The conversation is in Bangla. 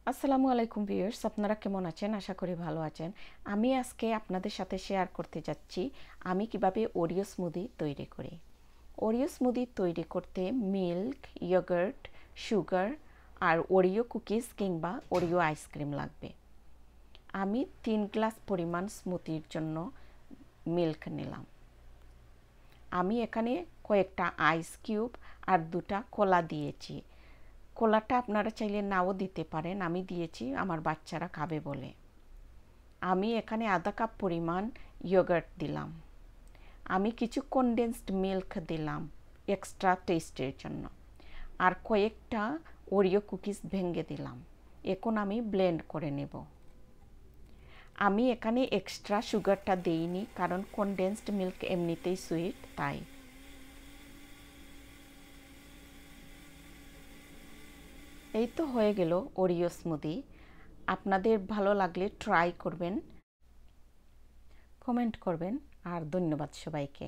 আসসালামু আলাইকুম ভিউয়ার্স, আপনারা কেমন আছেন? আশা করি ভালো আছেন। আমি আজকে আপনাদের সাথে শেয়ার করতে যাচ্ছি আমি কিভাবে ওরিও স্মুদি তৈরি করি। ওরিও স্মুদি তৈরি করতে মিল্ক, ইয়োগার্ট, সুগার আর ওরিও কুকিজ কিংবা ওরিও আইসক্রিম লাগবে। আমি 3 গ্লাস পরিমাণ স্মুদির জন্য মিল্ক নিলাম। আমি এখানে কয়েকটা আইস কিউব আর 2টা কলা দিয়েছি। কলাটা আপনারা চাইলে নাও দিতে পারেন, আমি দিয়েছি আমার বাচ্চারা খাবে বলে। আমি এখানে আধা কাপ পরিমাণ ইয়োগার্ট দিলাম। আমি কিছু কনডেন্সড মিল্ক দিলাম এক্সট্রা টেস্টের জন্য, আর কয়েকটা ওরিও কুকিজ ভেঙে দিলাম। এখন আমি ব্লেন্ড করে নেব। আমি এখানে এক্সট্রা সুগারটা দেইনি, কারণ কনডেন্সড মিল্ক এমনিতেই সুইট, তাই। এই তো হয়ে গেল ওরিও স্মুদি। আপনাদের ভালো লাগলে ট্রাই করবেন, কমেন্ট করবেন, আর ধন্যবাদ সবাইকে।